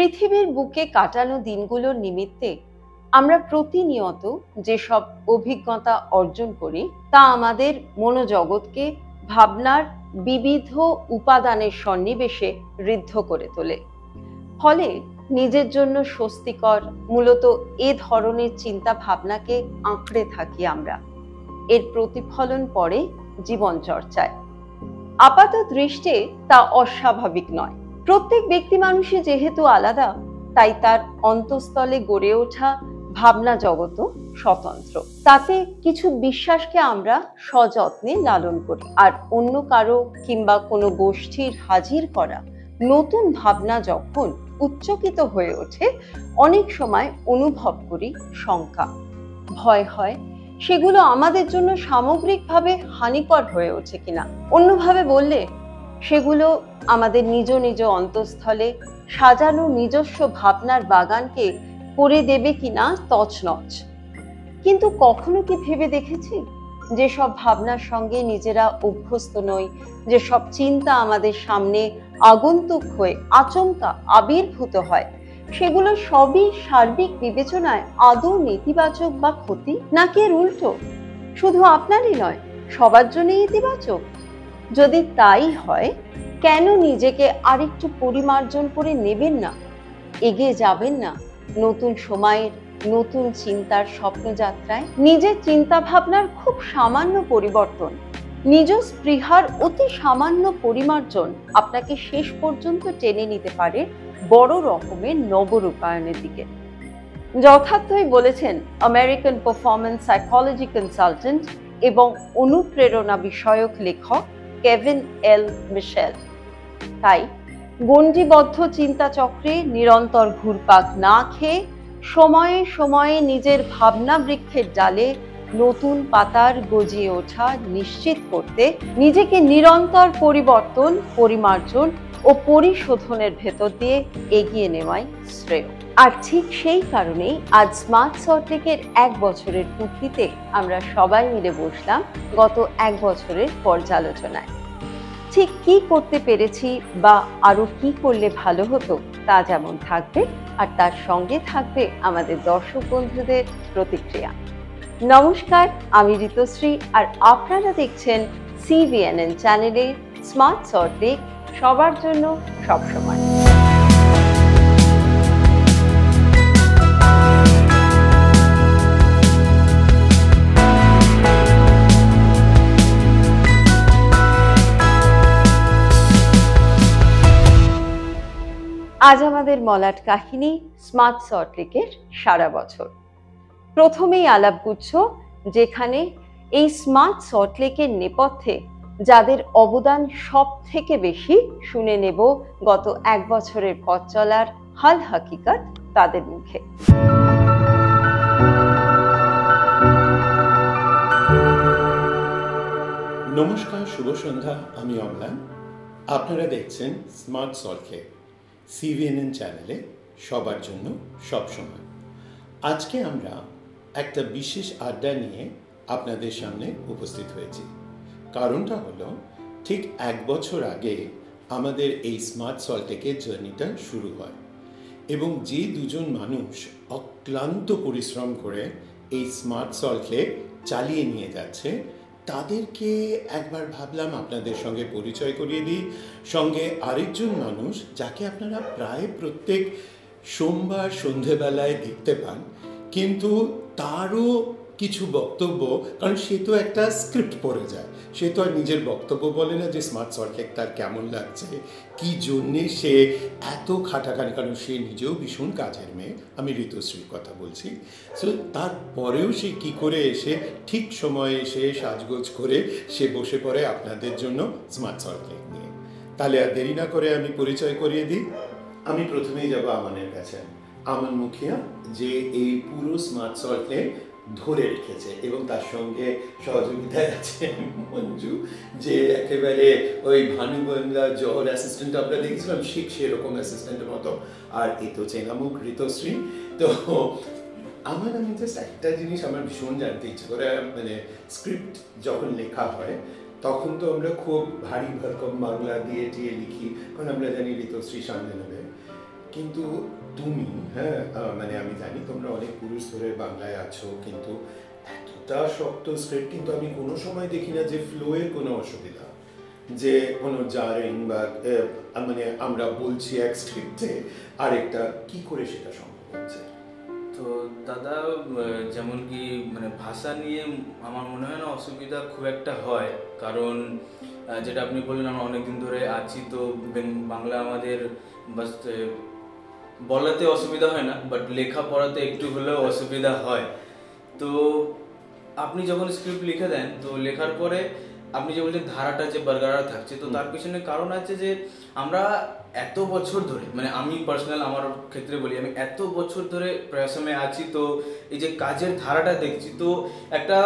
পৃথিবীর বুকে কাটানো দিনগুলোর নিমিত্তে আমরা প্রতিনিয়ত যেসব অভিজ্ঞতা অর্জন করি তা আমাদের মনোজগৎকে ভাবনার বিবিধ উপাদানের সন্নিবেশে ঋদ্ধ করে তোলে। ফলে নিজের জন্য স্বস্তিকর মূলত এ ধরনের চিন্তা ভাবনাকে আঁকড়ে থাকি আমরা। এর প্রতিফলন পড়ে জীবন চর্চায়। আপাত দৃষ্টে তা অস্বাভাবিক নয়। প্রত্যেক ব্যক্তি মানুষই যেহেতু আলাদা, তাই তার অন্তঃস্থলে গড়ে ওঠা ভাবনা জগৎও স্বতন্ত্র। তাতে কিছু বিশ্বাসকে আমরা সযত্নে লালন করি, আর অন্য কারো কিংবা কোনো গোষ্ঠীর হাজির করা নতুন ভাবনা যখন উচ্চকিত হয়ে ওঠে, অনেক সময় অনুভব করি শঙ্কা, ভয় হয় সেগুলো আমাদের জন্য সামগ্রিকভাবে হানিকর হয়ে ওঠে কিনা। অন্যভাবে বললে, সেগুলো আমাদের নিজ নিজ অন্তঃস্থলে সাজানো নিজস্ব ভাবনার বাগানকে করে দেবে কিনা তছনছ। কিন্তু কখনো কি ভেবে দেখেছি, যেসব ভাবনার সঙ্গে নিজেরা অভ্যস্ত নই, যেসব চিন্তা আমাদের সামনে আগন্তুক হয়ে আচমকা আবির্ভূত হয়, সেগুলো সবই সার্বিক বিবেচনায় আদৌ নেতিবাচক বা ক্ষতি, নাকি এর উল্টো শুধু আপনারই নয় সবার জন্যই ইতিবাচক? যদি তাই হয়, কেন নিজেকে আরেকটু পরিমার্জন করে নেবেন না, এগিয়ে যাবেন না নতুন সময়ের নতুন চিন্তার স্বপ্নযাত্রায়? নিজের চিন্তা ভাবনার খুব সামান্য পরিবর্তন, নিজ স্পৃহার অতি সামান্য পরিমার্জন আপনাকে শেষ পর্যন্ত টেনে নিতে পারে বড় রকমের নবরূপায়ণের দিকে। যথার্থই বলেছেন আমেরিকান পারফরম্যান্স সাইকোলজি কনসালটেন্ট এবং অনুপ্রেরণা বিষয়ক লেখক কেভিন এল মিশেল। তাই গণ্ডিবদ্ধ চিন্তা চক্রে নিরন্তর ঘুরপাক না খেয়ে সময়ে সময়ে নিজের ভাবনা বৃক্ষের ডালে নতুন পাতার গজিয়ে ওঠা নিশ্চিত করতে নিজেকে নিরন্তর পরিবর্তন, পরিমার্জন ও পরিশোধনের ভেতর দিয়ে এগিয়ে নেওয়াই শ্রেয়। আর ঠিক সেই কারণেই আজ স্মার্ট সল্টলেকের 1 বছরের পূর্তিতে আমরা সবাই মিলে বসলাম গত 1 বছরের পর্যালোচনায়। ঠিক কি করতে পেরেছি বা আরো কি করলে ভালো হতো তা যেমন থাকবে, আর তার সঙ্গে থাকবে আমাদের দর্শক বন্ধুদের প্রতিক্রিয়া। নমস্কার, আমি ঋতুশ্রী, আর আপনারা দেখছেন CVNN চ্যানেলে স্মার্ট সল্টলেক, সবার জন্য সবসময়। আজ আমাদের মলাট কাহিনী স্মার্ট সল্টলেকের সারা বছর। প্রথমেই আলাপগুচ্ছ, যেখানে এই স্মার্ট সল্টলেকের নেপথ্যে যাদের অবদান সব থেকে বেশি শুনে নেব গত 1 বছরের পথ চলার হাল হাকিকত তাদের মুখে। নমস্কার, শুভ সন্ধ্যা, আমি অম্লান। আপনারা দেখছেন স্মার্ট সল্টলেক CVNN চ্যানেলে, সবার জন্য সবসময়। আজকে আমরা একটা বিশেষ আড্ডা নিয়ে আপনাদের সামনে উপস্থিত হয়েছি। কারণটা হলো, ঠিক 1 বছর আগে আমাদের এই স্মার্ট সল্টলেকের জার্নিটা শুরু হয়, এবং যে দুজন মানুষ অক্লান্ত পরিশ্রম করে এই স্মার্ট সল্টলেক চালিয়ে নিয়ে যাচ্ছে, তাদেরকে একবার ভাবলাম আপনাদের সঙ্গে পরিচয় করিয়ে দিই। সঙ্গে আরেকজন মানুষ, যাকে আপনারা প্রায় প্রত্যেক সোমবার সন্ধেবেলায় দেখতে পান, কিন্তু তারও কিছু বক্তব্য, কারণ সে তো একটা স্ক্রিপ্ট পড়ে যায়, সে তো আর নিজের বক্তব্য বলে না যে স্মার্ট সল্টলেক তার কেমন লাগছে, কি জন্যে সে এত খাটাখানি, কারণ সে নিজেও ভীষণ কাজের মেয়ে, আমি ঋতুশ্রীর কথা বলছি। সো তারপরেও সে কি করে এসে ঠিক সময়ে এসে সাজগোজ করে সে বসে পড়ে আপনাদের জন্য স্মার্ট সল্টলেক নিয়ে। তাহলে আর দেরি না করে আমি পরিচয় করিয়ে দিই। আমি প্রথমেই যাব আমানের কাছে। আমান মুখিয়া, যে এই পুরো স্মার্ট সল্টলেক ধরে রেখেছে, এবং তার সঙ্গে সহযোগিতায় আছে মঞ্জু, যে একেবারে ওই ভানুগঙ্গা জহর অ্যাসিস্ট্যান্ট আমরা দেখেছিলাম, ঠিক সেরকম অ্যাসিস্ট্যান্টের মতো। আর এই তো চেনামুখ ঋতুশ্রী। তো আমি জাস্ট একটা জিনিস আমার ভীষণ জানতে ইচ্ছে করে, মানে স্ক্রিপ্ট যখন লেখা হয় তখন তো আমরা খুব ভারী ভরকম বাংলা দিয়ে লিখি, কারণ আমরা জানি ঋতুশ্রী সামনে নেবে, কিন্তু তুমি, হ্যাঁ, মানে আমি জানি তোমরা অনেক পুরুষ ধরে বাংলায় আছো, কিন্তু এতটা শক্ত স্ক্রিপ্ট কিন্তু আমি কোনো সময় দেখি না যে ফ্লোয়ের কোনো অসুবিধা, যে কোনো জারিং বা মানে আমরা বলছি এক স্ক্রিপ্টে আরেকটা, কি করে সেটা সম্ভব হচ্ছে? তো দাদা, যেমন কি মানে ভাষা নিয়ে আমার মনে হয় না অসুবিধা খুব একটা হয়, কারণ যেটা আপনি বললেন আমরা অনেকদিন ধরে আছি, তো বাংলা আমাদের বাস বলাতে অসুবিধা হয় না, বাট লেখা পড়াতে একটু হলেও অসুবিধা হয়। তো আপনি যখন স্ক্রিপ্ট লিখে দেন, তো লেখার পরে আপনি যে বলছেন ধারাটা যে বরকরার থাকছে, তো তার পিছনে কারণ আছে যে আমরা এত বছর ধরে, মানে আমি পার্সোনাল আমার ক্ষেত্রে বলি, আমি এত বছর ধরে প্রয়াসমে আছি, তো এই যে কাজের ধারাটা দেখছি, তো একটা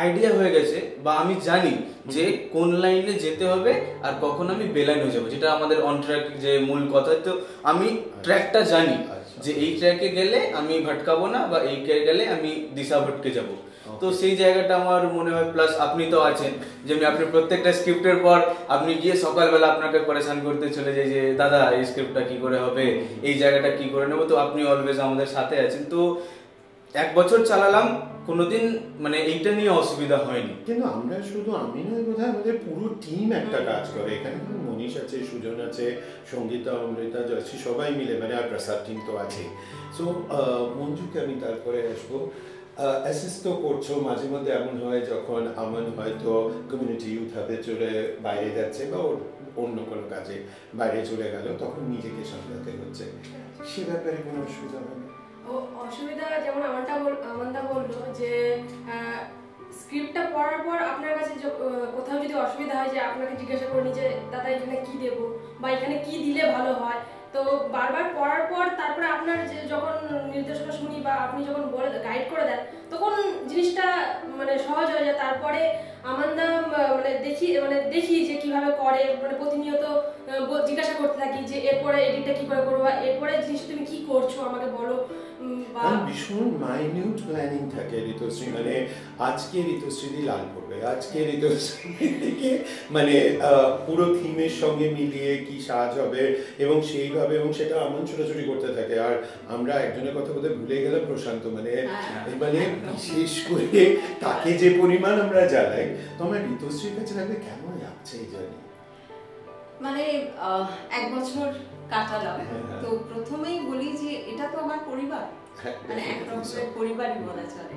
আইডিয়া হয়ে গেছে, বা আমি জানি যে কোন লাইনে যেতে হবে আর কখন আমি বেলাইন হয়ে যাবো, যেটা আমাদের অন ট্র্যাক যে মূল কথা। তো আমি ট্র্যাকটা জানি যে এই ট্র্যাকে গেলে আমি ভটকাবো না, বা এই ট্র্যাকে গেলে আমি দিশা ভটকে যাবো। তো সেই জায়গাটা আমার মনে হয়, প্লাস আপনি তো আছেন, যেমনি আপনি প্রত্যেকটা স্ক্রিপ্টের পর আপনি গিয়ে সকালবেলা আপনাকে পরেশান করতে চলে যাই যে দাদা এই স্ক্রিপ্টটা কি করে হবে, এই জায়গাটা কি করে নেবো, তো আপনি অলওয়েজ আমাদের সাথে আছেন। তো 1 বছর চালালাম, কোনোদিন মানে এইটা নিয়ে অসুবিধা হয়নি। কিন্তু আমরা শুধু, আমি নয় বোধহয়, আমাদের পুরো টিম একটা কাজ করে এখানে। মনীষ আছে, সুজন আছে, সঙ্গীতা, অমৃতা, জয়শ্রী, সবাই মিলে, মানে আর প্রসাদ টিম তো আছে। সো মঞ্জুকে আমি তারপরে আসবো। অ্যাসিস্ট তো করছো মাঝে মধ্যে, এমন হয় যখন আমান হয়তো কমিউনিটি ইউথ হাবে চলে বাইরে যাচ্ছে বা ওর অন্য কোনো কাজে বাইরে চলে গেল, তখন নিজেকে সামলাতে হচ্ছে, সে ব্যাপারে কোনো অসুবিধা হয় না? অসুবিধা যেমন আমানদা বললো যে স্ক্রিপ্টটা পড়ার পর আপনার কাছে কোথাও যদি অসুবিধা হয়, যে আপনাকে জিজ্ঞাসা করেনি যে দাদা এখানে কি দেবো বা এখানে কি দিলে ভালো হয়, তো বারবার পড়ার পর তারপরে আপনার যে যখন নির্দেশনা শুনি বা আপনি যখন বলে গাইড করে দেন, তখন জিনিসটা মানে সহজ হয়ে যায়। তারপরে আমানদা মানে দেখি যে কিভাবে করে, মানে প্রতিনিয়ত জিজ্ঞাসা করতে থাকি যে এরপরে এডিটটা কি করে করবো, এরপরে জিনিসটা তুমি কি করছো আমাকে বলো। ভীষণ মাইনিউট প্ল্যানিং থাকে ঋতুশ্রী, মানে আজকে ঋতুশ্রী লাল পড়বে, আজকে ঋতুশ্রী থেকে মানে পুরো থিমের সঙ্গে মিলিয়ে কি সাজ হবে এবং সেইভাবে, এবং সেটা এমন ছোটাছুটি করতে থাকে। আর আমরা একজনের কথা বলতে ভুলে গেলাম, প্রশান্ত, মানে মানে বিশেষ করে তাকে যে পরিমাণ আমরা জ্বালাই। তো আমার ঋতুশ্রীর কাছে লাগবে কেমন লাগছে এই জার্নি? মানে 1 বছর কাটালাম, তো প্রথমেই বলি যে এটা তো আমার পরিবার, মানে এক রকমের পরিবারই বলা চলে।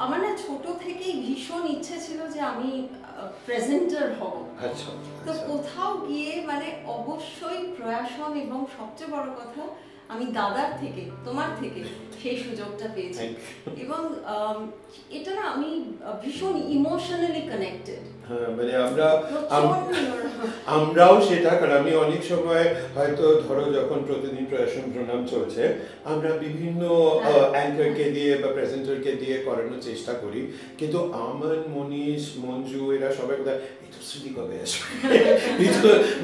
আমার না ছোট থেকেই ভীষণ ইচ্ছে ছিল যে আমি প্রেজেন্টার হব। তো কোথাও গিয়ে মানে অবশ্যই প্রয়াসম, এবং সবচেয়ে বড় কথা আমি দাদার থেকে, তোমার থেকে সেই সুযোগটা পেয়েছি, এবং এটা না আমি ভীষণ ইমোশনালি কানেক্টেড। মানে আমরাও সেটা, কারণ আমি অনেক সময় হয়তো ধরো যখন প্রতিদিন প্রয়াসম প্রণাম চলছে, আমরা বিভিন্ন অ্যাঙ্কারকে দিয়ে বা প্রেজেন্টারকে দিয়ে করানোর চেষ্টা করি, কিন্তু আমার, মনীষ, মঞ্জু, এরা সবাই কোথায় ঋতুশ্রী কবে আসবে,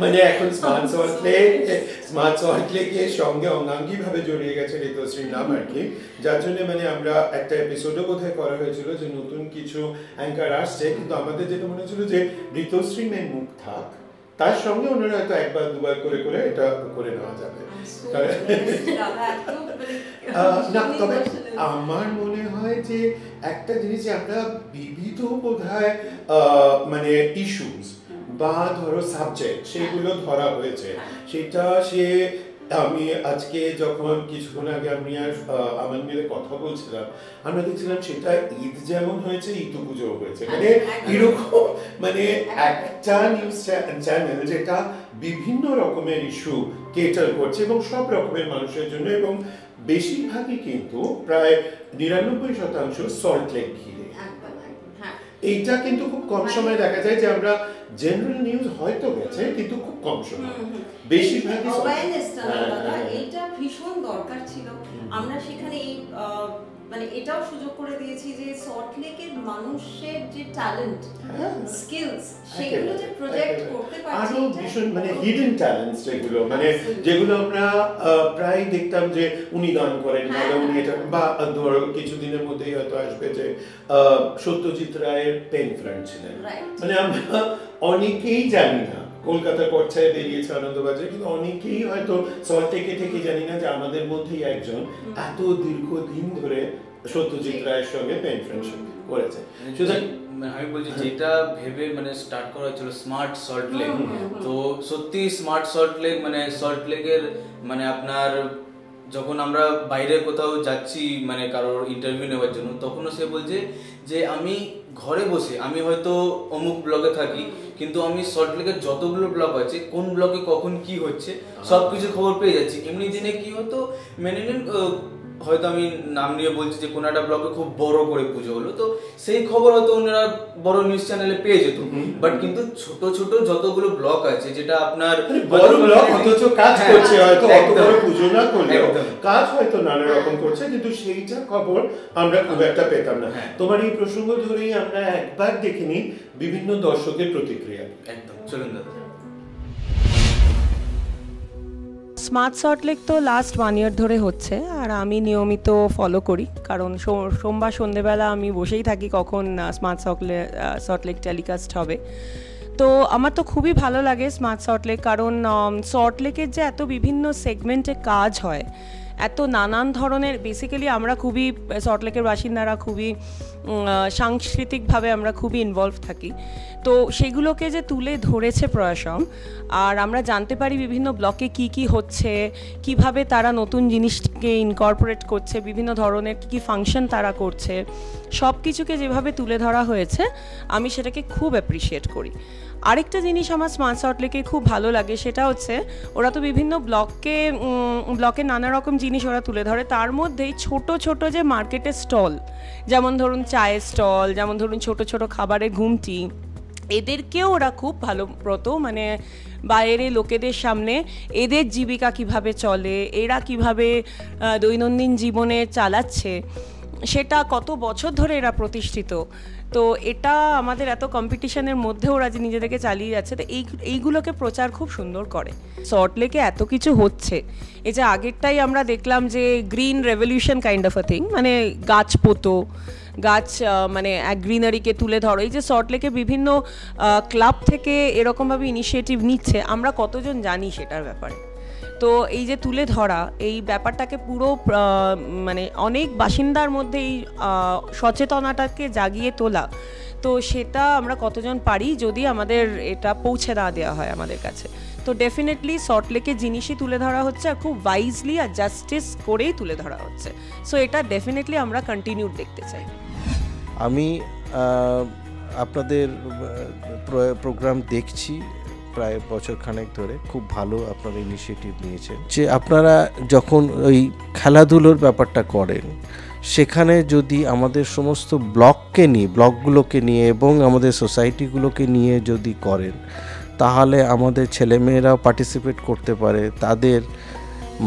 মানে এখন স্মার্ট সল্ট লেকের সঙ্গে অঙ্গাঙ্গি ভাবে জড়িয়ে গেছে ঋতুশ্রীর নাম আর কি, যার জন্য মানে আমরা একটা এপিসোডও কোথায় করা হয়েছিল যে নতুন কিছু অ্যাঙ্কার আসছে, কিন্তু আমাদের যেটা মনে হচ্ছিল যে ঋতুশ্রী মেয়ে মুখ থাক, তার সঙ্গে ওনারা হয়তো 1 বার 2 বার করে করে এটা করে নেওয়া যাবে। না, তবে আমার মনে হয় যে একটা জিনিস, আমরা বিবিধ বোধহয় মানে ইস্যুস বা ধরো সাবজেক্ট সেগুলো ধরা হয়েছে, সেটা সে আমি আজকে যখন কিছুক্ষণ আগে আমি আর আমার মিলে কথা বলছিলাম, আমরা দেখছিলাম সেটা ঈদ যেমন হয়েছে, ঈদ পুজো হয়েছে, মানে এরকম, মানে একটা নিউজ চ্যানেল যেটা বিভিন্ন রকমের ইস্যু কেটার করছে এবং সব রকমের মানুষের জন্য, এবং বেশিরভাগই কিন্তু প্রায় 99% সল্ট লেক ঘিরে। এইটা কিন্তু খুব কম সময় দেখা যায় যে আমরা জেনারেল নিউজ হয়তো গেছে, কিন্তু খুব কম সময়, বেশিরভাগই অ্যাওয়ারনেসটা দাদা এইটা ভীষণ দরকার ছিল। আমরা সেখানে এই মানে এটাও সুযোগ করে দিয়েছি যে সল্ট লেকের মানুষের যে ট্যালেন্ট, স্কিলস, সেগুলো যে প্রজেক্ট করতে পারছি, আরো ভীষণ মানে হিডেন ট্যালেন্টস যেগুলো, মানে যেগুলো আমরা প্রায় দেখতাম যে উনি গান করেন, উনি এটা, বা ধরো কিছুদিনের মধ্যেই হয়তো আসবে যে সত্যজিৎ রায়ের পেন ফ্রেন্ড ছিলেন, মানে আমরা অনেকেই জানি না কলকাতার পর্যায়ে বেরিয়েছে আনন্দবাজার, কিন্তু অনেকেই হয়তো সল্টলেকে থেকে জানি না যে আমাদের মধ্যেই একজন এত দীর্ঘদিন ধরে সত্যজিৎ রায়ের সঙ্গে পেন ফ্রেন্ডশিপ করেছে। সুতরাং আমি বলছি যেটা ভেবে মানে স্টার্ট করা হয়েছিল স্মার্ট সল্টলেক, তো সত্যি স্মার্ট সল্টলেক মানে সল্টলেকের মানে আপনার যখন আমরা বাইরে কোথাও যাচ্ছি মানে কারোর ইন্টারভিউ নেওয়ার জন্য, তখনও সে বলছে যে আমি ঘরে বসে আমি হয়তো অমুক ব্লকে থাকি, কিন্তু আমি সল্টলেকের যতগুলো ব্লক আছে কোন ব্লকে কখন কি হচ্ছে সবকিছু খবর পেয়ে যাচ্ছি। এমনি দিনে কি হতো মেনে নিন হয়তো আমি নাম নিয়ে বলছি যে কোনো একটা ব্লকে খুব বড় করে পুজো হলো, তো সেই খবর হয়তো ওনারা বড় নিউজ চ্যানেলে পেয়ে যেত, বাট কিন্তু ছোট ছোট যতগুলো ব্লক আছে যেটা আপনার বড় ব্লক অথচ কাজ করছে, হয়তো অত বড় পুজো না করলেও কাজ হয়তো নানা রকম করছে, কিন্তু সেইটা খবর আমরা খুব একটা পেতাম না। তোমার এই প্রসঙ্গ ধরেই আমরা একবার দেখে নিই বিভিন্ন দর্শকের প্রতিক্রিয়া। একদম, চলুন দাদা। স্মার্ট সল্টলেক তো লাস্ট 1 ইয়ার ধরে হচ্ছে, আর আমি নিয়মিত ফলো করি, কারণ সোমবার সন্ধেবেলা আমি বসেই থাকি কখন স্মার্ট সল্টলেক টেলিকাস্ট হবে। তো আমার তো খুবই ভালো লাগে স্মার্ট সল্টলেক, কারণ সল্টলেকের যে এত বিভিন্ন সেগমেন্টে কাজ হয়, এত নানান ধরনের, বেসিক্যালি আমরা খুবই সল্টলেকের বাসিন্দারা খুবই সাংস্কৃতিকভাবে আমরা খুবই ইনভলভ থাকি, তো সেগুলোকে যে তুলে ধরেছে প্রয়াসম, আর আমরা জানতে পারি বিভিন্ন ব্লকে কি কি হচ্ছে, কিভাবে তারা নতুন জিনিসকে ইনকর্পোরেট করছে, বিভিন্ন ধরনের কী কী ফাংশন তারা করছে, সব কিছুকে যেভাবে তুলে ধরা হয়েছে আমি সেটাকে খুব অ্যাপ্রিসিয়েট করি। আরেকটা জিনিস আমার স্মার্ট সল্টলেকে খুব ভালো লাগে, সেটা হচ্ছে ওরা তো বিভিন্ন ব্লকে নানা রকম জিনিস ওরা তুলে ধরে, তার মধ্যেই ছোট ছোট যে মার্কেটের স্টল, যেমন ধরুন চায়ের স্টল, যেমন ধরুন ছোট ছোট খাবারের ঘুমটি, এদেরকেও ওরা খুব ভালোব্রত, মানে বাইরে লোকেদের সামনে এদের জীবিকা কিভাবে চলে, এরা কিভাবে দৈনন্দিন জীবনে চালাচ্ছে, সেটা কত বছর ধরে এরা প্রতিষ্ঠিত, তো এটা আমাদের এত কম্পিটিশনের মধ্যে ওরা যে নিজেদেরকে চালিয়ে যাচ্ছে, তো এইগুলোকে প্রচার খুব সুন্দর করে। সল্টলেকে এত কিছু হচ্ছে, এই যে আগেরটাই আমরা দেখলাম যে green revolution kind of a thing, মানে গাছ পোতো, গাছ মানে এক গ্রিনারিকে তুলে ধরো, এই যে সল্টলেকে বিভিন্ন ক্লাব থেকে এরকমভাবে ইনিশিয়েটিভ নিচ্ছে, আমরা কতজন জানি সেটার ব্যাপারে। তো এই যে তুলে ধরা এই ব্যাপারটাকে পুরো মানে অনেক বাসিন্দার মধ্যে এই সচেতনতাকে জাগিয়ে তোলা, তো সেটা আমরা কতজন পারি যদি আমাদের এটা পৌঁছে না দেওয়া হয় আমাদের কাছে। তো ডেফিনেটলি সল্টলেকের জিনিসই তুলে ধরা হচ্ছে, আর খুব ওয়াইজলি আর জাস্টিস করেই তুলে ধরা হচ্ছে, সো এটা ডেফিনেটলি আমরা কন্টিনিউ দেখতে চাই। আমি আপনাদের প্রোগ্রাম দেখছি প্রায় বছরখানেক ধরে, খুব ভালো আপনারা ইনিশিয়েটিভ নিয়েছেন, যে আপনারা যখন ওই খেলাধুলোর ব্যাপারটা করেন, সেখানে যদি আমাদের সমস্ত ব্লকগুলোকে নিয়ে এবং আমাদের সোসাইটিগুলোকে নিয়ে যদি করেন, তাহলে আমাদের ছেলেমেয়েরাও পার্টিসিপেট করতে পারে, তাদের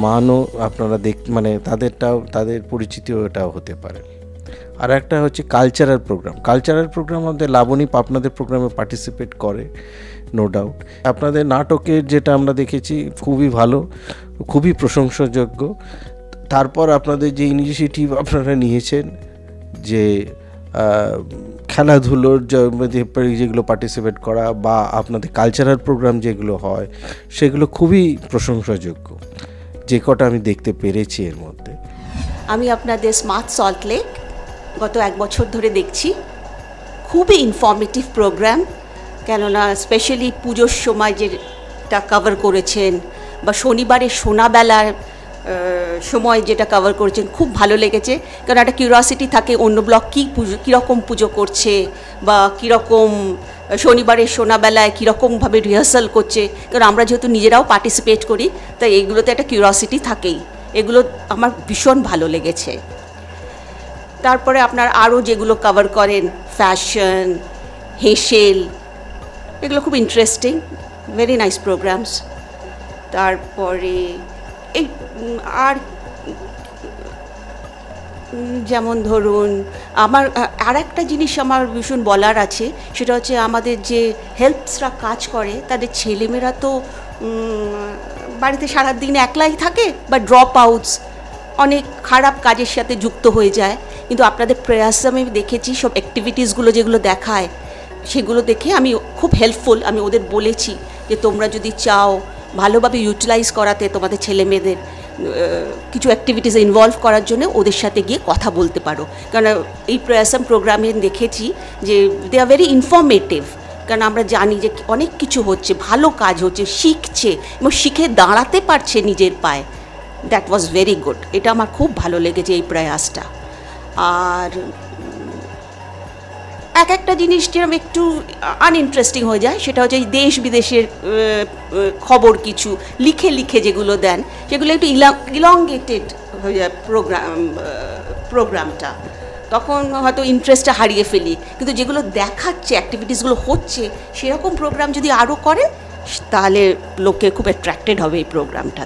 মানও আপনারা মানে তাদের পরিচিতিও এটাও হতে পারে। আর একটা হচ্ছে কালচারাল প্রোগ্রাম আমাদের লাবণী আপনাদের প্রোগ্রামে পার্টিসিপেট করে, নো ডাউট। আপনাদের নাটকের যেটা আমরা দেখেছি খুবই ভালো, খুবই প্রশংসাযোগ্য। তারপর আপনাদের যে ইনিশিয়েটিভ আপনারা নিয়েছেন, যে খেলাধুলোর যেগুলো পার্টিসিপেট করা বা আপনাদের কালচারাল প্রোগ্রাম যেগুলো হয়, সেগুলো খুবই প্রশংসাযোগ্য, যে কটা আমি দেখতে পেরেছি এর মধ্যে। আমি আপনাদের স্মার্ট সল্টলেক গত 1 বছর ধরে দেখছি, খুবই ইনফরমেটিভ প্রোগ্রাম, কেননা স্পেশালি পুজোর সময় যেটা কভার করেছেন, বা শনিবারের সোনাবেলার সময় যেটা কভার করেছেন, খুব ভালো লেগেছে, কারণ একটা কিউরিওসিটি থাকে অন্য ব্লক কীরকম পুজো করছে, বা কীরকম শনিবারের সোনাবেলায় কীরকমভাবে রিহার্সাল করছে, কারণ আমরা যেহেতু নিজেরাও পার্টিসিপেট করি, তাই এইগুলোতে একটা কিউরিওসিটি থাকেই, এগুলো আমার ভীষণ ভালো লেগেছে। তারপরে আপনার আরও যেগুলো কভার করেন, ফ্যাশন, হেসেল, এগুলো খুব ইন্টারেস্টিং, ভেরি নাইস প্রোগ্রামস। তারপরে এই আর যেমন ধরুন আমার আর একটা জিনিস আমার ভীষণ বলার আছে, সেটা হচ্ছে আমাদের যে হেল্পসরা কাজ করে, তাদের ছেলেমেয়েরা তো বাড়িতে সারাদিন একলাই থাকে, বা ড্রপ আউটস অনেক খারাপ কাজের সাথে যুক্ত হয়ে যায়, কিন্তু আপনাদের প্রয়াসে আমি দেখেছি সব অ্যাক্টিভিটিসগুলো যেগুলো দেখায়, সেগুলো দেখে আমি খুব হেল্পফুল, আমি ওদের বলেছি যে তোমরা যদি চাও ভালোভাবে ইউটিলাইজ করাতে তোমাদের ছেলে মেয়েদের কিছু অ্যাক্টিভিটিসে ইনভলভ করার জন্য ওদের সাথে গিয়ে কথা বলতে পারো। কারণ এই প্রয়াসম প্রোগ্রামে দেখেছি যে দে আর ভেরি ইনফরমেটিভ, কারণ আমরা জানি যে অনেক কিছু হচ্ছে, ভালো কাজ হচ্ছে, শিখছে এবং শিখে দাঁড়াতে পারছে নিজের পায়ে। দ্যাট ওয়াজ ভেরি গুড, এটা আমার খুব ভালো লেগেছে এই প্রয়াসটা। আর এক একটা জিনিস যেরকম একটু আনইন্টারেস্টিং হয়ে যায় সেটা হচ্ছে দেশ বিদেশের খবর কিছু লিখে লিখে যেগুলো দেন সেগুলো একটু ইলংগেটেড হয়ে যায় প্রোগ্রামটা, তখন হয়তো ইন্টারেস্টটা হারিয়ে ফেলি। কিন্তু যেগুলো দেখাচ্ছে অ্যাক্টিভিটিসগুলো হচ্ছে সেরকম প্রোগ্রাম যদি আরও করে তাহলে লোকে খুব অ্যাট্রাক্টেড হবে এই প্রোগ্রামটা।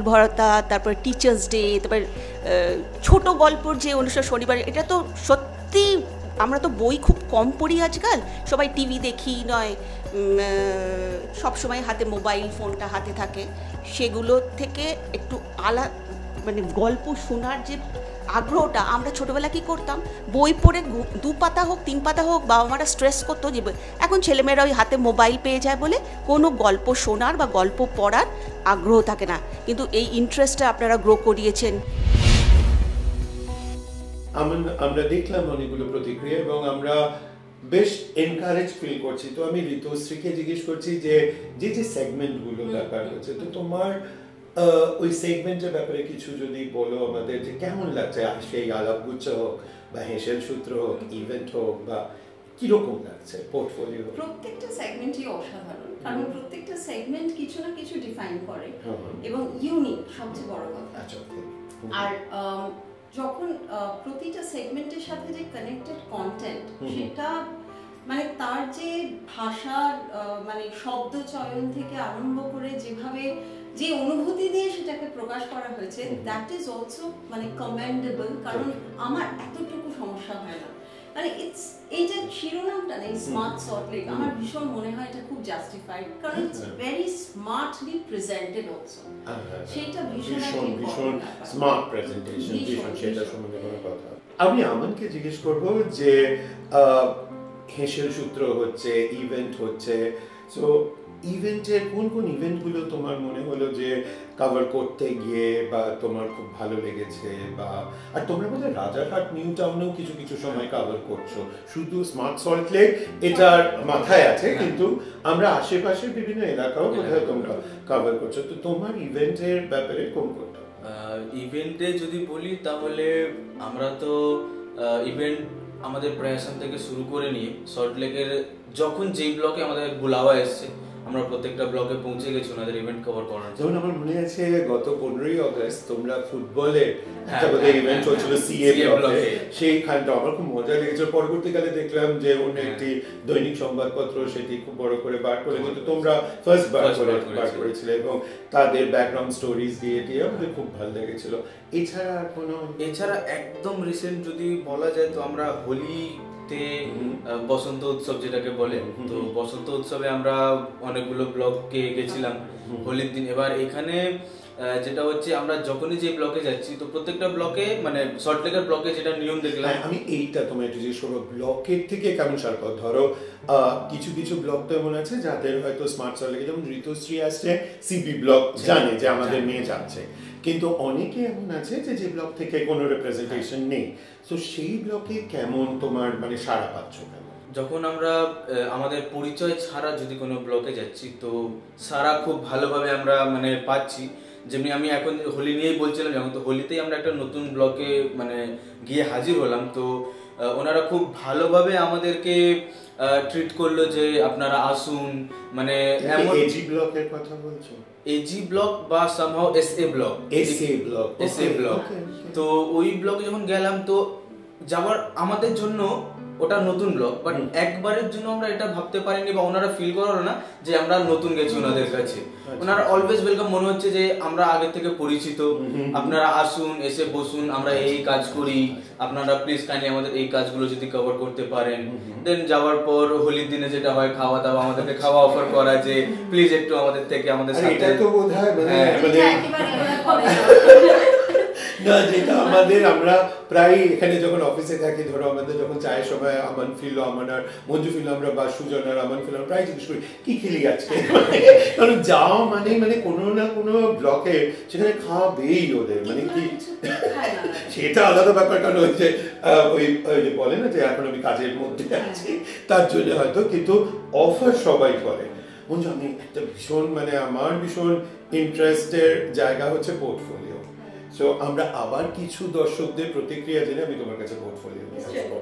ভরতা, তারপরে টিচার্স ডে, তারপর ছোট গল্পর যে অনুষ্ঠান শনিবার, এটা তো সত্যি আমরা তো বই খুব কম পড়ি আজকাল, সবাই টিভি দেখি নয় সব সময় হাতে মোবাইল ফোনটা হাতে থাকে, সেগুলো থেকে একটু মানে গল্প শোনার যে আগ্রহটা, আমরা ছোটোবেলা কী করতাম বই পড়ে 2 পাতা হোক 3 পাতা হোক বাবা মারা স্ট্রেস করতো যে, এখন ছেলেমেয়েরা ওই হাতে মোবাইল পেয়ে যায় বলে কোনো গল্প শোনার বা গল্প পড়ার আগ্রহ থাকে না, কিন্তু এই ইন্টারেস্টটা আপনারা গ্রো করিয়েছেন। আমরা দেখলাম অনেকগুলো প্রতিক্রিয়া এবং আমরা বেশ এনকারেজ ফিল করছি। তো আমি ঋতুশ্রীকে জিজ্ঞেস করছি যে যে সেগমেন্টগুলো ব্যাপার হচ্ছে, তো তোমার ওই সেগমেন্টের ব্যাপারে কিছু যদি বলো আমাদের, যে কেমন লাগছে সেই আলাপগুচ্ছ হোক বা হেসেল সূত্র হোক, ইভেন্ট হোক, বা কিরকম লাগছে পোর্টফোলিও? প্রত্যেকটা সেগমেন্টই অসাধারণ, কারণ প্রত্যেকটা সেগমেন্ট কিছু না কিছু ডিফাইন করে এবং ইউনিক, সবচেয়ে বড় কথা। আর যখন প্রতিটা সেগমেন্টের সাথে যে কানেক্টেড কন্টেন্ট, সেটা মানে তার যে ভাষার মানে শব্দ চয়ন থেকে আরম্ভ করে যেভাবে যে অনুভূতি দিয়ে সেটাকে প্রকাশ করা হয়েছে, দ্যাট ইজ অলসো মানে কমেন্ডেবল। কারণ আমার এতটুকু সমস্যা হয় না, মানে এই যে শিরোনামটা নেই স্মার্ট সল্টলেক, আমার ভীষণ মনে হয় এটা খুব জাস্টিফাইড, কারণ it's very smartly presented also. সেটা ভীষণ স্মার্ট প্রেজেন্টেশন, ভীষণ সেটা সম্বন্ধে কোনো কথা। আমি আমনকে জিজ্ঞেস করব যে হেসেল সূত্র হচ্ছে, ইভেন্ট হচ্ছে, সো ইভেন্টের কোন কোন ইভেন্টগুলো তোমার মনে হলো যে কভার করতে গিয়ে বা তোমার খুব ভালো লেগেছে? বা আর তোমরা বলে রাজারহাট নিউ টাউনেও কিছু কিছু সময় কভার করছো, শুধু স্মার্ট সল্টলেক এটার মাথায় আছে, কিন্তু আমরা আশেপাশের বিভিন্ন এলাকাও কোথায় তোমরা কভার করছো, তো তোমার ইভেন্টের ব্যাপারে কোন কোনটা? ইভেন্টে যদি বলি তাহলে আমরা তো ইভেন্ট আমাদের প্রয়াসন থেকে শুরু করে নিয়ে সল্টলেকের যখন যেই ব্লকে আমাদের বুলাওয়া এসছে, আমরা প্রত্যেকটা ব্লকে পৌঁছে গেছি ওনাদের ইভেন্ট কভার করার। যেমন আমার মনে আছে গত 15ই অগস্ট তোমরা ফুটবলের একটা ইভেন্ট হচ্ছিল সিএ ব্লকে, সেইখানটা আমার খুব মজা লেগেছিল। পরবর্তীকালে দেখলাম যে অন্য একটি দৈনিক সংবাদপত্র সেটি খুব বড় করে বার করে, কিন্তু তোমরা ফার্স্ট বার করেছিলে এবং তাদের ব্যাকগ্রাউন্ড স্টোরিজ দিয়ে আমাদের খুব ভালো লেগেছিল। এছাড়া একদম রিসেন্ট যদি বলা যায় তো আমরা হোলিতে বসন্ত উৎসব যেটাকে বলে, তো বসন্ত উৎসবে আমরা অনেকগুলো ব্লকে গেছিলাম হোলির দিন। এবার এখানে যেটা হচ্ছে আমরা যখনই যে ব্লকে যাচ্ছি তো প্রত্যেকটা ব্লকে মানে সল্টলেকের ব্লকে যেটা নিয়ম দেখলাম, আমি এইটা তোমার একটু জিজ্ঞেস করবো, ব্লকের থেকে কেমন সার্কল? ধরো কিছু কিছু ব্লক তো এমন আছে যাদের হয়তো স্মার্ট সল্টলেকে, যেমন ঋতুশ্রী আসছে সিপি ব্লক জানে যে আমাদের মেয়ে যাচ্ছে, কিন্তু অনেকে এমন আছে যে ব্লক থেকে কোনো রিপ্রেজেন্টেশন নেই, তো সেই ব্লকে কেমন তোমার মানে সাড়া পাচ্ছ? যখন আমরা আমাদের পরিচয় ছাড়া যদি কোনো ব্লকে যাচ্ছি তো সারা খুব ভালোভাবে আমরা মানে পাচ্ছি। যেমনি আমি এখন হোলি নিয়েই বলছিলাম, যেমন তো হোলিতেই আমরা একটা নতুন ব্লকে মানে গিয়ে হাজির হলাম, তো ওনারা খুব ভালোভাবে আমাদেরকে ট্রিট করলো যে আপনারা আসুন, মানে এমন এজি ব্লকের কথা বলছো? এজি ব্লক বা সামহাউ এসএ ব্লক, তো ওই ব্লকে যখন গেলাম তো যাওয়ার আমাদের জন্য ওটা নতুন ব্লক, বাট একবারের জন্য আমরা এটা ভাবতে পারিনি বা ওনারা ফিল করলো না যে আমরা নতুন গেছি ওনাদের কাছে। ওনারা অলওয়েজ ওয়েলকাম, মনে হচ্ছে যে আমরা আগে থেকে পরিচিত, আপনারা আসুন, এসে বসুন, আমরা এই কাজ করি, আপনারা প্লিজ কাইন্ডলি আমাদের এই কাজগুলো যদি কভার করতে পারেন। দেন যাওয়ার পর হোলির দিনে যেটা হয় খাওয়া দাওয়া, আমাদেরকে খাওয়া অফার করা যে প্লিজ একটু আমাদের থেকে আমাদের সাথে, এটা তো বোধহয় না, যেটা আমাদের আমরা প্রায় এখানে যখন অফিসে থাকি, ধরো আমাদের যখন চায়ের সময় আমান ফিরলো, আমান আর মঞ্জু ফিরলো, আমরা বা সুজন আর আমান ফিরলো, প্রায় জিজ্ঞেস করি কি খেলি আজকে, কারণ যাওয়া মানে মানে কোনো না কোনো ব্লকে সেখানে খাবেই ওদের, মানে কি সেটা আলাদা ব্যাপার, কারণ ওই যে বলে না যে এখন আমি কাজের মধ্যে আছি তার জন্য হয়তো, কিন্তু অফার সবাই করে। মঞ্জু, আমি একটা ভীষণ মানে আমার ভীষণ ইন্টারেস্টের জায়গা হচ্ছে পোর্টফোলিও। সো আমরা আবার কিছু দর্শকদের প্রতিক্রিয়া জেনে আমি তোমার কাছে পোর্টফোলিও নিয়ে আসবো।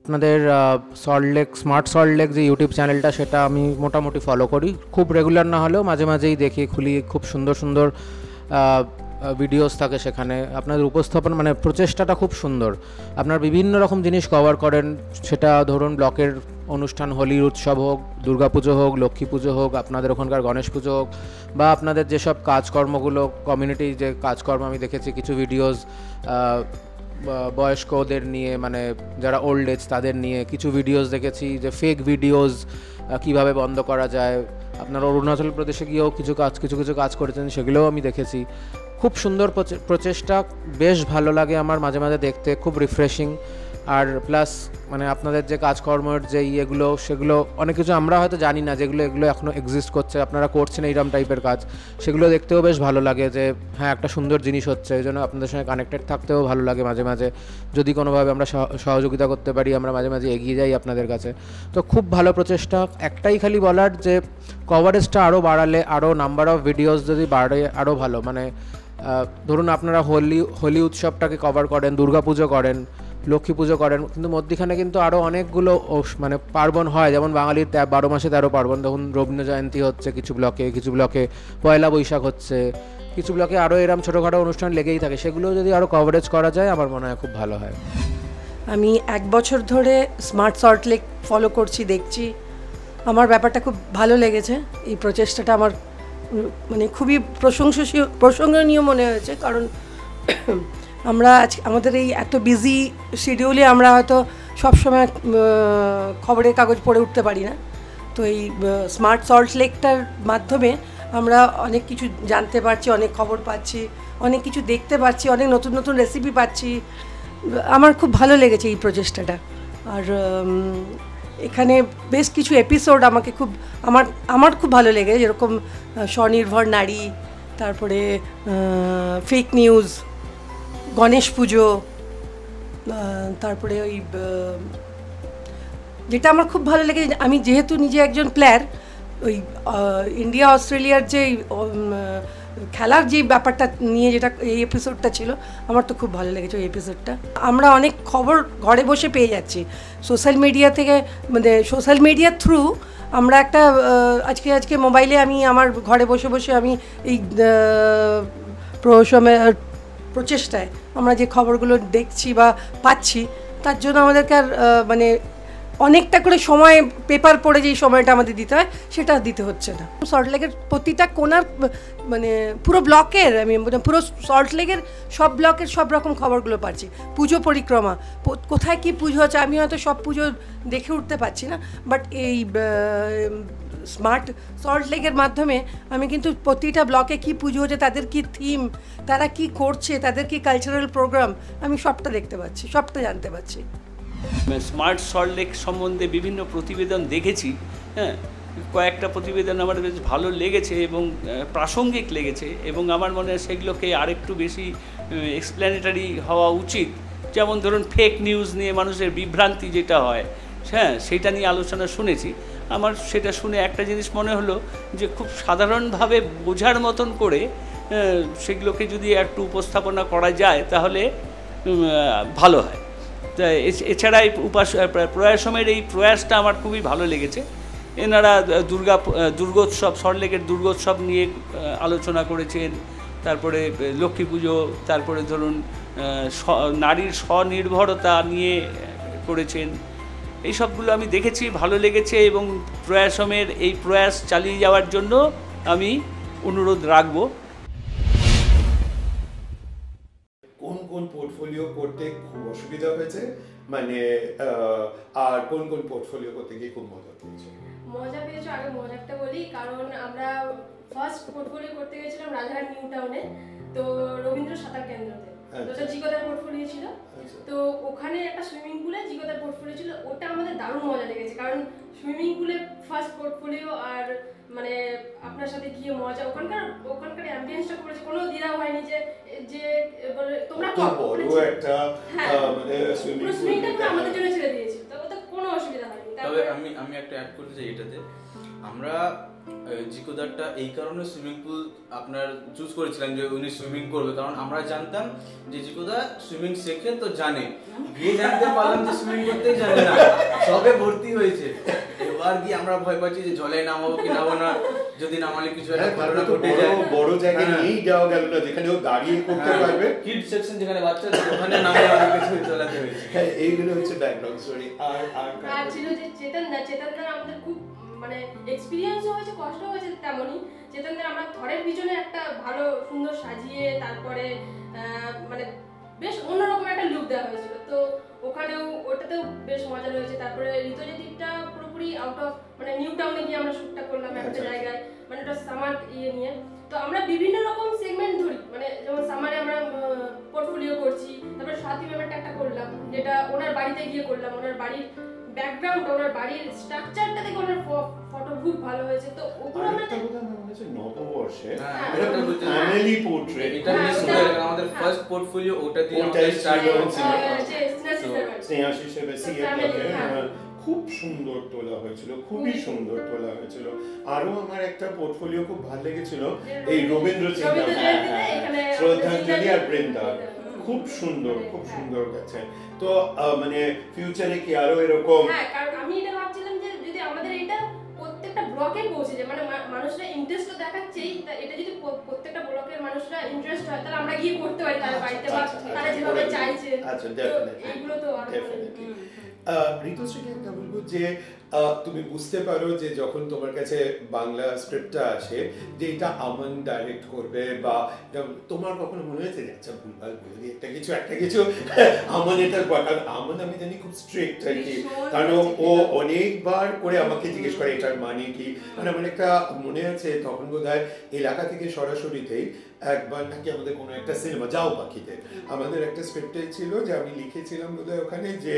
আপনাদের সল্টলেক স্মার্ট সল্টলেক যে ইউটিউব চ্যানেলটা, সেটা আমি মোটামুটি ফলো করি, খুব রেগুলার না হলেও মাঝে মাঝেই দেখি, খুলি, খুব সুন্দর সুন্দর ভিডিওস থাকে সেখানে। আপনাদের উপস্থাপন মানে প্রচেষ্টাটা খুব সুন্দর, আপনার বিভিন্ন রকম জিনিস কভার করেন, সেটা ধরুন ব্লকের অনুষ্ঠান, হোলির উৎসব হোক, দুর্গাপুজো হোক, লক্ষ্মী পুজো হোক, আপনাদের ওখানকার গণেশ পুজো হোক, বা আপনাদের যেসব কাজকর্মগুলো, কমিউনিটি যে কাজকর্ম আমি দেখেছি কিছু ভিডিওস বয়স্কদের নিয়ে, মানে যারা ওল্ড এজ তাদের নিয়ে কিছু ভিডিওস দেখেছি, যে ফেক ভিডিওস কিভাবে বন্ধ করা যায়। আপনারা অরুণাচল প্রদেশে গিয়েও কিছু কাজ করেছেন, সেগুলোও আমি দেখেছি। খুব সুন্দর প্রচেষ্টা, বেশ ভালো লাগে আমার মাঝে মাঝে দেখতে, খুব রিফ্রেশিং। আর প্লাস মানে আপনাদের যে কাজকর্মের যে ইয়েগুলো, সেগুলো অনেক কিছু আমরা হয়তো জানি না, যেগুলো এগুলো এখনও এক্সিস্ট করছে, আপনারা করছেন এইরকম টাইপের কাজ, সেগুলো দেখতেও বেশ ভালো লাগে, যে হ্যাঁ একটা সুন্দর জিনিস হচ্ছে। এই জন্য আপনাদের সঙ্গে কানেক্টেড থাকতেও ভালো লাগে মাঝে মাঝে, যদি কোনোভাবে আমরা সহযোগিতা করতে পারি, আমরা মাঝে মাঝে এগিয়ে যাই আপনাদের কাছে। তো খুব ভালো প্রচেষ্টা। একটাই খালি বলার, যে কভারেজটা আরও বাড়ালে, আরও নাম্বার অফ ভিডিওস যদি বাড়ে আরও ভালো। মানে ধরুন আপনারা হোলি উৎসবটাকে কভার করেন, দুর্গাপুজো করেন, লক্ষ্মী পুজো করেন, কিন্তু মধ্যখানে কিন্তু আরও অনেকগুলো মানে পার্বণ হয়, যেমন বাঙালির 12 মাসে 13 পার্বণ। তখন রবীন্দ্র জয়ন্তী হচ্ছে কিছু ব্লকে পয়লা বৈশাখ হচ্ছে কিছু ব্লকে, আরও এরম ছোটোখাটো অনুষ্ঠান লেগেই থাকে। সেগুলো যদি আরও কভারেজ করা যায় আমার মনে হয় খুব ভালো হয়। আমি 1 বছর ধরে স্মার্ট সল্টলেক ফলো করছি, দেখছি। আমার ব্যাপারটা খুব ভালো লেগেছে। এই প্রচেষ্টাটা আমার মানে খুবই প্রশংসনীয় মনে হয়েছে, কারণ আমরা আমাদের এই এত বিজি শিডিউলে আমরা হয়তো সবসময় খবরের কাগজ পড়ে উঠতে পারি না। তো এই স্মার্ট সল্টলেকটার মাধ্যমে আমরা অনেক কিছু জানতে পারছি, অনেক খবর পাচ্ছি, অনেক কিছু দেখতে পাচ্ছি, অনেক নতুন নতুন রেসিপি পাচ্ছি। আমার খুব ভালো লেগেছে এই প্রচেষ্টাটা। আর এখানে বেশ কিছু এপিসোড আমাকে আমার খুব ভালো লেগেছে, যেরকম স্বনির্ভর নারী, তারপরে ফেক নিউজ, গণেশ পুজো, তারপরে ওই যেটা আমার খুব ভালো লেগেছে, আমি যেহেতু নিজে একজন প্লেয়ার, ওই ইন্ডিয়া অস্ট্রেলিয়ার যে খেলার যে ব্যাপারটা নিয়ে যেটা এই এপিসোডটা ছিল, আমার তো খুব ভালো লেগেছে ওই এপিসোডটা। আমরা অনেক খবর ঘরে বসে পেয়ে যাচ্ছি সোশ্যাল মিডিয়া থেকে, মানে সোশ্যাল মিডিয়ার থ্রু আমরা একটা আজকে মোবাইলে আমি আমার ঘরে বসে বসে আমি এই প্রচেষ্টায় আমরা যে খবরগুলো দেখছি বা পাচ্ছি, তার জন্য আমাদেরকে আর মানে অনেকটা করে সময় পেপার পড়ে যেই সময়টা আমাদের দিতে হয় সেটা দিতে হচ্ছে না। সল্টলেকের প্রতিটা কোনার মানে পুরো ব্লকের, আমি পুরো সল্টলেকের সব ব্লকের সব রকম খবরগুলো পাচ্ছি। পুজো পরিক্রমা, কোথায় কি পুজো হচ্ছে, আমি হয়তো সব পুজো দেখে উঠতে পারছি না, বাট এই স্মার্ট সল্টলেকের মাধ্যমে আমি কিন্তু প্রতিটা ব্লকে কি পুজো হচ্ছে, তাদের কি থিম, তারা কি করছে, তাদের কি কালচারাল প্রোগ্রাম, আমি সবটা দেখতে পাচ্ছি, সবটা জানতে পারছি। স্মার্ট সল্টলেক সম্বন্ধে বিভিন্ন প্রতিবেদন দেখেছি, হ্যাঁ, কয়েকটা প্রতিবেদন আমার বেশ ভালো লেগেছে এবং প্রাসঙ্গিক লেগেছে, এবং আমার মনে হয় সেগুলোকে আরেকটু বেশি এক্সপ্লেনেটারি হওয়া উচিত। যেমন ধরুন ফেক নিউজ নিয়ে মানুষের বিভ্রান্তি যেটা হয়, হ্যাঁ, সেটা নিয়ে আলোচনা শুনেছি। আমার সেটা শুনে একটা জিনিস মনে হলো যে খুব সাধারণভাবে বোঝার মতন করে সেগুলোকে যদি একটু উপস্থাপনা করা যায় তাহলে ভালো হয়। এছাড়া এই প্রয়াসমের এই প্রয়াসটা আমার খুবই ভালো লেগেছে। এনারা দুর্গোৎসব, সল্টলেকের দুর্গোৎসব নিয়ে আলোচনা করেছেন, তারপরে লক্ষ্মী পুজো, তারপরে ধরুন নারীর স্বনির্ভরতা নিয়ে করেছেন। এই সবগুলো আমি দেখেছি, ভালো লেগেছে, এবং প্রয়াসমের এই প্রয়াস চালিয়ে যাওয়ার জন্য আমি অনুরোধ রাখবো। কোন পোর্টফোলিও করতে খুব অসুবিধা হয়েছে, মানে আর কোন পোর্টফোলিও করতে গিয়ে খুব মজা পেয়েছো? আগে মজাটা বলি, কারণ আমরা ফার্স্ট পোর্টফোলিও করতে গেছিলাম রাজহাট নিউ টাউনে, তো রবীন্দ্র সাঁতার কেন্দ্রতে। তো ওটা জিগোদার পোর্টফোলিও ছিল। তো ওখানে একটা সুইমিং পুলে জিগোদার পোর্টফোলিও ছিল, ওটা আমাদের দারুণ মজা লেগেছে, কারণ সুইমিং পুলে ফার্স্ট পোর্টফোলিও আর মানে আপনার সাথে গিয়ে মজা, ওখানকার অ্যাম্বিয়েন্সটা করেছে, কোনো দ্বিধা হয়নি যে যে তোমরা বড় একটা মানে সুইমিংটা পুরো আমাদের জন্য ছেড়ে দিয়েছিল, তো ওটা কোনো অসুবিধা হয়নি। তবে আমি একটা অ্যাড করতে চাই এটাতে, আমরা জিকোদারটা এই কারণে সুইমিং পুল আপনার চুজ করেছিলাম যে উনি সুইমিং করবে, কারণ আমরা জানতাম যে জিকোদা সুইমিং শেখে তো জানে, গিয়ে জানতে পারলাম যে সুইমিং করতেই জানে না, সবে ভর্তি হয়েছে। এবার গিয়ে আমরা ভয় পাচ্ছি যে জলে নামাবো কি নামাবো না, যদি নামালে কিছু একটা ঘটনা ঘটে যায়, বড় জায়গায় নিয়েই যাওয়া গেল না যেখানে ও দাঁড়িয়ে করতে পারবে, কিড সেকশন যেখানে বাচ্চাদের ওখানে নামে অনেক কিছু চালাতে হয়েছে। হ্যাঁ, এইগুলো হচ্ছে ব্যাকগ্রাউন্ড স্টোরি। আর ছিল যে চেতনদা আমাদের খুব মানে এক্সপিরিয়েন্সও হয়েছে, কষ্ট হয়েছে তেমনই। চেতনদের আমরা ঘরের পিছনে একটা ভালো সুন্দর সাজিয়ে তারপরে মানে বেশ অন্যরকম একটা লুক দেওয়া হয়েছিল, তো ওখানেও ওটাতেও বেশ মজা হয়েছে। তারপরে ঋতুজ্যোতিটা পুরোপুরি আউট অফ মানে নিউ টাউনে গিয়ে আমরা শ্যুটটা করলাম একটা জায়গায়, মানে ওটা সামার ইয়ে নিয়ে। তো আমরা বিভিন্ন রকম সেগমেন্ট ধরি, মানে যেমন সামারে আমরা পোর্টফোলিও করছি, তারপরে স্বাতী ম্যামেরটা একটা করলাম যেটা ওনার বাড়িতে গিয়ে করলাম, ওনার বাড়ির ব্যাকগ্রাউন্ড, ওনার বাড়ির স্ট্রাকচারটা দেখে ওনার ফটো খুব ভালো হয়েছে। তো ওগুলো আমরা নববর্ষে ফ্যামিলি পোর্ট্রেট, এটা আমাদের ফার্স্ট পোর্টফোলিও, ওটা দিয়ে আমরা স্টার্ট করেছিলাম। খুব সুন্দর তোলা হয়েছিল, খুবই সুন্দর তোলা হয়েছিল। আরো আমার একটা পোর্টফোলিও খুব ভালো লেগেছিল, এই রবীন্দ্র শ্রদ্ধাঞ্জলি আর বৃন্দা, খুব সুন্দর, খুব সুন্দর গেছে। তো মানে ফিউচারে কি আরো এরকম? হ্যাঁ, কারণ আমি এটা ভাবছিলাম যে যদি আমাদের এটা প্রত্যেকটা ব্লকে পৌঁছে যায়, মানে মানুষরা ইন্টারেস্ট তো দেখাচ্ছেই, এটা যদি প্রত্যেকটা ব্লকের মানুষরা ইন্টারেস্ট হয় তাহলে আমরা গিয়ে করতে পারি তার বাড়িতে, বা তারা যেভাবে চাইছে। আচ্ছা, ডেফিনেটলি, এগুলো তো ডেফিনেটলি। ঋতুশ্রীকে একটা বলবো যে তুমি বুঝতে পারো যে যখন তোমার কাছে বাংলা স্ক্রিপ্টটা আসে যে এটা আমন ডাইরেক্ট করবে, বা তোমার কখনো মনে হয়েছে যে আচ্ছা ভুলভাল বলে দিই একটা কিছু আমন এটা, কারণ আমন আমি জানি খুব স্ট্রিক্ট আর কি, কারণ ও অনেকবার করে আমাকে জিজ্ঞেস করে এটার মানে কি। মানে আমার একটা মনে আছে তখন বোধহয় এলাকা থেকে সরাসরিতেই একবার নাকি আমাদের কোনো একটা সিনেমা যাও পাখিতে আমাদের একটা স্ক্রিপ্টে ছিল যে আমি লিখেছিলাম বোধহয় ওখানে যে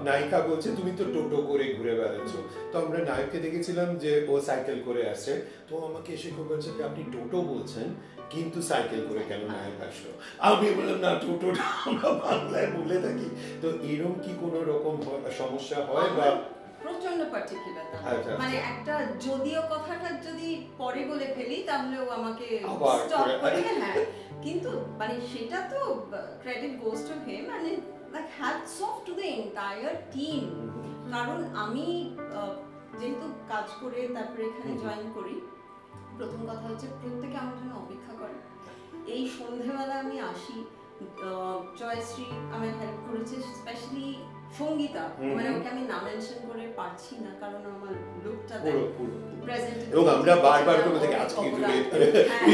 নায়িকা বলছে তুমি তো টোটো করে ঘুরে বেড়াচ্ছ, তো আমরা নায়ককে দেখেছিলাম যে ও সাইকেল করে আসছে, তো আমাকে এসে খুব বলছে যে আপনি টোটো বলছেন কিন্তু সাইকেল করে কেন নায়ক আসলো। আমি বললাম না, টোটোটা আমরা বাংলায় বলে থাকি। তো এরকম কি কোনো রকম সমস্যা হয় বা? প্রচন্ড পার্টিকুলার, মানে একটা যদিও কথাটা যদি পরে বলে ফেলি তাহলেও আমাকে স্টপ করে, হ্যাঁ, কিন্তু মানে সেটা তো ক্রেডিট গোস টু হিম, মানে like hats off to the entire team, কারণ আমি যেহেতু কাজ করে তারপরে এখানে জয়েন করি, প্রথম কথা হচ্ছে প্রত্যেকে আমার জন্য অপেক্ষা করে। এই সন্ধ্যেবেলা আমি আসি, জয়শ্রী আমার হেল্প করেছে, স্পেশালি সঙ্গীতা, মানে ওকে আমি না মেনশন করে পারছি না কারণ আমার লুকটা প্রেজেন্ট, এবং আমরা বারবার করে থেকে আজকে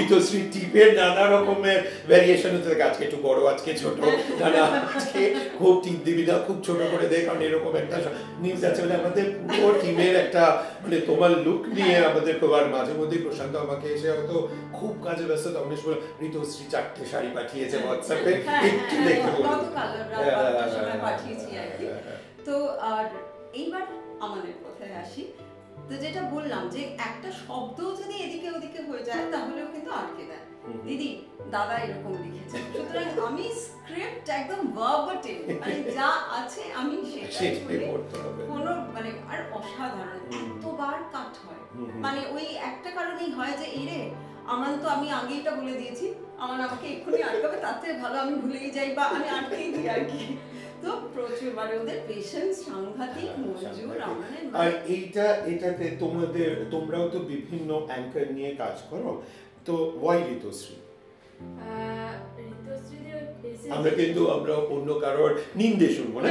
ঋতুশ্রী টিপের নানা রকমের ভ্যারিয়েশন হতে থাকে, আজকে একটু বড়, আজকে ছোট, নানা আজকে খুব টিপ দিবি না, খুব ছোট করে দেয়, কারণ এরকম একটা নিউজ আছে। মানে আমাদের পুরো টিমের একটা মানে তোমার লুক নিয়ে আমাদের আর মাঝে মধ্যেই প্রশান্ত আমাকে এসে হয়তো খুব কাজে ব্যস্ত তখন এসে বলে ঋতুশ্রী 4টে শাড়ি পাঠিয়েছে হোয়াটসঅ্যাপে, একটু দেখে পাঠিয়েছি আর কি। তো আর এইবার আমাদের কথায় আসি, তো যেটা বললাম যে একটা শব্দ যদি এদিকে ওদিকে হয়ে যায় তাহলেও কিন্তু আটকে দেয়, দিদি দাদা এরকম লিখেছে, সুতরাং আমি স্ক্রিপ্ট একদম ভার্বাটিম, মানে যা আছে আমি সেটাই করতে হবে, কোনো মানে আর অসাধারণ এতবার কাট হয়, মানে ওই একটা কারণেই হয় যে এরে আমার তো আমি আগে এটা বলে দিয়েছি, আমার আমাকে এক্ষুনি আটকাবে, তাতে ভালো আমি ভুলেই যাই বা আমি আটকেই দিই আর কি। তো প্রচুর মানে ওদের পেশেন্স সাংঘাতিক, মঞ্জুর আমাদের। আর এটাতে তোমরাও তো বিভিন্ন অ্যাঙ্কার নিয়ে কাজ করো, তো ওয়াই ঋতুশ্রী? আমরা কিন্তু অন্য কারোর নিন্দে শুনবো না,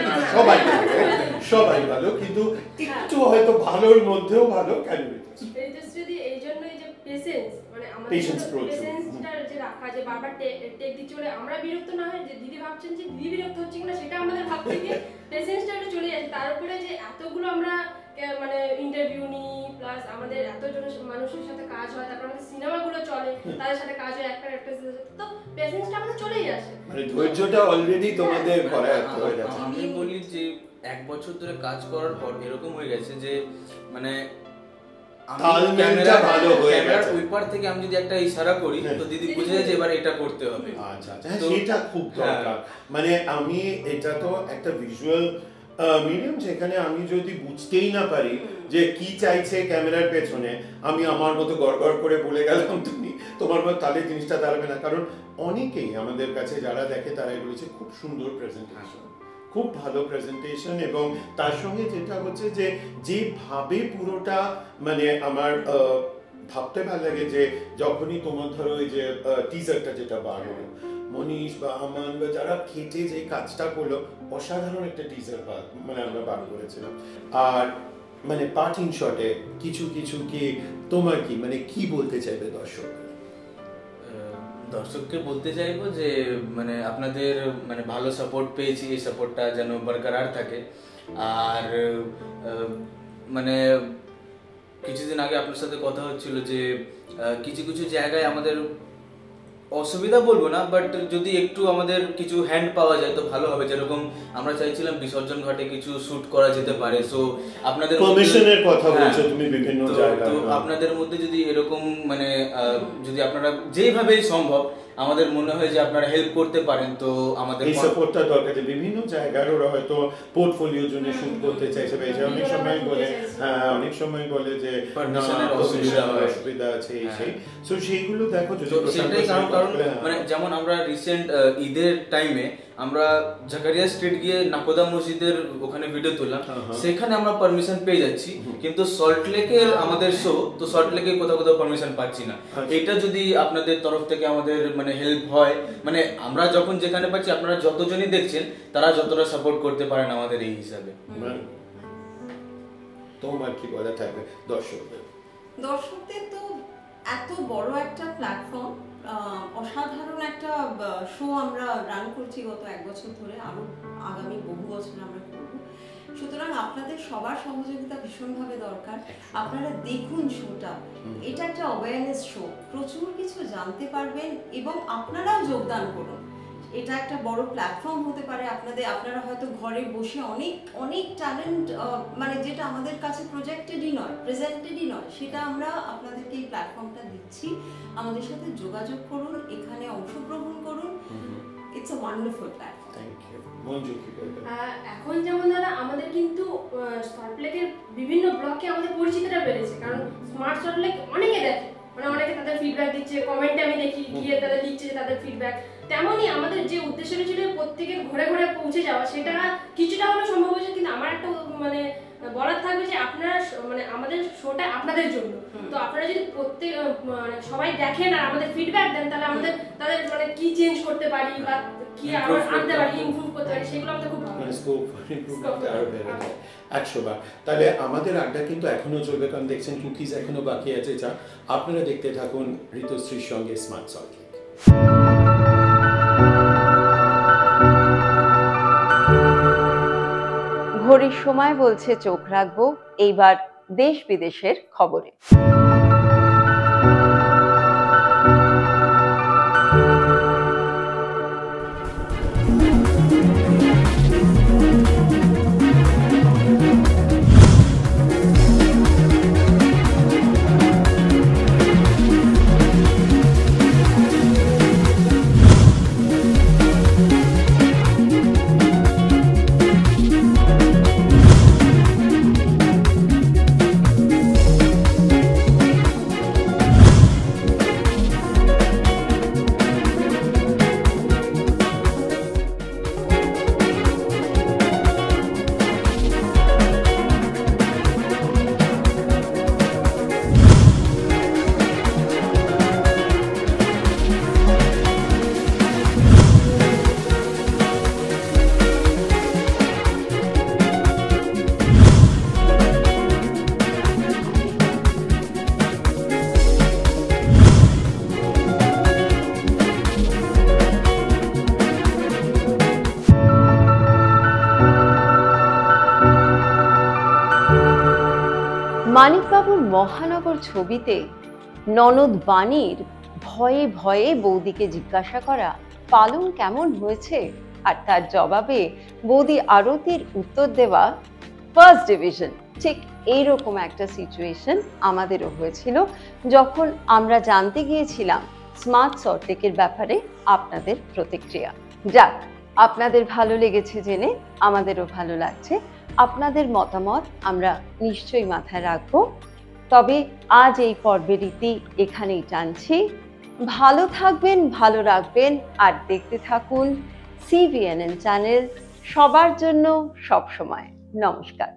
সবাই ভালো, কিন্তু একটু হয়তো ভালোর মধ্যেও ভালো। কেন ঋতুশ্রী? এই জন্যই যে পেশেন্স, মানে আমাদের পেশেন্সটা যে রাখা, যে বারবার টেক দিতে চলে আমরা বিরক্ত না হয়, যে দিদি ভাবছেন যে দিদি বিরক্ত হচ্ছে কিনা সেটা আমাদের ভাবতে গিয়ে পেশেন্সটা একটু চলে যাচ্ছে। তার উপরে যে এতগুলো আমরা মানে ইন্টারভিউ নিই, প্লাস আমাদের এতজন মানুষের সাথে কাজ হয়, তারপর আমাদের সিনেমাগুলো চলে, তাদের সাথে কাজ হয়, একটা তো পেশেন্সটা আমাদের চলেই আসে, মানে ধৈর্যটা অলরেডি তোমাদের পরায়ত্ত হয়ে গেছে। আমি বলি যে 1 বছর ধরে কাজ করার পর এরকম হয়ে গেছে যে মানে তালমেলটা ভালো হয়ে গেছে। ওই পার থেকে আমি যদি একটা ইশারা করি তো দিদি বুঝে যায় যে এবার এটা করতে হবে। আচ্ছা আচ্ছা, সেটা খুব দরকার। মানে আমি এটা তো একটা ভিজুয়াল মিডিয়াম, যেখানে আমি যদি বুঝতেই না পারি যে কি চাইছে ক্যামেরার পেছনে, আমি আমার মতো গড়গড় করে বলে গেলাম, তুমি তোমার মতো তাহলে জিনিসটা দাঁড়াবে না। কারণ অনেকেই আমাদের কাছে যারা দেখে তারাই বলেছে খুব সুন্দর প্রেজেন্টেশন, খুব ভালো প্রেজেন্টেশন, এবং তার সঙ্গে যেটা হচ্ছে যে যেভাবে পুরোটা মানে আমার ভাবতে ভালো লাগে যে যখনই তোমার ধরো ওই যে টিজারটা যেটা বার হলো, মনীষ বা আমান বা যারা খেটে যে কাজটা করলো, অসাধারণ একটা টিজার মানে আমরা বার করেছিলাম। আর মানে পার্টিং শটে কিছু কিছু কি তোমার কি মানে কি বলতে চাইবে দর্শককে বলতে চাইবো যে মানে আপনাদের মানে ভালো সাপোর্ট পেয়েছি, এই সাপোর্টটা যেন বরকরার থাকে। আর মানে কিছুদিন আগে আপনার সাথে কথা হচ্ছিল যে কিছু কিছু জায়গায় আমাদের অসুবিধা বলবো না, বাট যদি একটু আমাদের কিছু হ্যান্ড পাওয়া যায় তো ভালো হবে। যেরকম আমরা চাইছিলাম বিসর্জন ঘাটে কিছু শুট করা যেতে পারে, সো আপনাদের পারমিশনের কথা বলছো তুমি বিভিন্ন জায়গায়, তো আপনাদের মধ্যে যদি এরকম মানে যদি আপনারা যেভাবেই সম্ভব আমাদের মনে হয় যে আপনারা হেল্প করতে পারেন, তো আমাদের এই সাপোর্টটা দরকার। যে বিভিন্ন জায়গায় ওরা হয়তো পোর্টফোলিওর জন্য শুট করতে চাইছে, অনেক সময় বলে অনেক সময় বলে যে পারমিশনের অসুবিধা আছে এই সেই, সো সেইগুলো দেখো যদি সেটাই কারণ মানে যেমন আমরা রিসেন্ট ঈদের টাইমে আমরা জাকারিয়া স্ট্রিট গিয়ে নাকোদা মসজিদের ওখানে ভিডিও তুললাম, সেখানে আমরা পারমিশন পেয়ে যাচ্ছি, কিন্তু সল্ট লেকের আমাদের শো তো সল্ট লেকে কোথাও কোথাও পারমিশন পাচ্ছি না। এটা যদি আপনাদের তরফ থেকে আমাদের মানে হেল্প হয়, মানে আমরা যখন যেখানে পাচ্ছি আপনারা যতজনই দেখছেন তারা যতটা সাপোর্ট করতে পারেন আমাদের এই হিসাবে। তোমার কি বলা থাকবে দর্শকদের? দর্শকদের তো এত বড় একটা প্ল্যাটফর্ম, অসাধারণ একটা শো আমরা রান করছি গত 1 বছর ধরে, আরো আগামী বহু বছর আমরা করব। সুতরাং আপনাদের সবার সহযোগিতা ভীষণভাবে দরকার। আপনারা দেখুন শোটা, এটা একটা অ্যাওয়ারনেস শো, প্রচুর কিছু জানতে পারবেন এবং আপনারাও যোগদান করুন। এটা একটা বড় প্ল্যাটফর্ম হতে পারে আপনাদের, আপনারা হয়তো ঘরে বসে অনেক অনেক ট্যালেন্ট মানে যেটা আমাদের কাছে প্রজেক্টেডই নয়, প্রেজেন্টেডই নয়, সেটা আমরা আপনাদেরকে এই প্ল্যাটফর্মটা দিচ্ছি। আমাদের সাথে যোগাযোগ করুন, এখানে অংশগ্রহণ করুন। It's a wonderful platform. Thank you. Manju কি বলবে? এখন যেমন দাদা আমাদের কিন্তু সল্ট লেকের বিভিন্ন ব্লকে আমাদের পরিচিতিটা বেড়েছে, কারণ স্মার্ট সল্ট লেক অনেকে দেখে, মানে অনেকে তাদের ফিডব্যাক দিচ্ছে, কমেন্টে আমি দেখি গিয়ে তাদের লিখছে যে তাদের ফিডব্যাক। তেমনই আমাদের যে উদ্দেশ্যটা ছিল প্রত্যেকের ঘরে ঘরে পৌঁছে যাওয়া, সেটা কিছুটা হলেও সম্ভব হয়েছে। কিন্তু আমার একটা মানে বলার থাকবে যে আপনারা মানে আমাদের শোটা আপনাদের জন্য, তো আপনারা যদি প্রত্যেক মানে সবাই দেখেন আর আমাদের ফিডব্যাক দেন, তাহলে আমাদের তাদের মানে কি চেঞ্জ করতে পারি বা কি আরো আনতে পারি, ইমপ্রুভ করতে পারি, সেগুলো আমাদের খুব ভালো লাগে। স্কোপ ইমপ্রুভমেন্ট আরো বেড়ে যায় 100 বার। তাহলে আমাদের আড্ডা কিন্তু এখনো চলবে, কারণ দেখছেন কুকিজ এখনো বাকি আছে। যা আপনারা দেখতে থাকুন ঋতুশ্রীর সঙ্গে স্মার্ট সল্ট লেক। ঘড়ির সময় বলছে চোখ রাখবো এইবার দেশ বিদেশের খবরে। মহানগর ছবিতে ননদ বাণীর ভয়ে ভয়ে বৌদিকে জিজ্ঞাসা করা পালং কেমন হয়েছে, আর তার জবাবে বৌদি আরতির উত্তর দেওয়া ফার্স্ট ডিভিশন, ঠিক এইরকম একটা সিচুয়েশন আমাদেরও হয়েছিল যখন আমরা জানতে গিয়েছিলাম স্মার্ট সল্টলেকের ব্যাপারে আপনাদের প্রতিক্রিয়া। যাক, আপনাদের ভালো লেগেছে জেনে আমাদেরও ভালো লাগছে। আপনাদের মতামত আমরা নিশ্চয়ই মাথায় রাখবো। তবে আজ এই পর্বের রীতি এখানেই টানছি। ভালো থাকবেন, ভালো রাখবেন, আর দেখতে থাকুন CVNN চ্যানেল, সবার জন্য সব সময়। নমস্কার।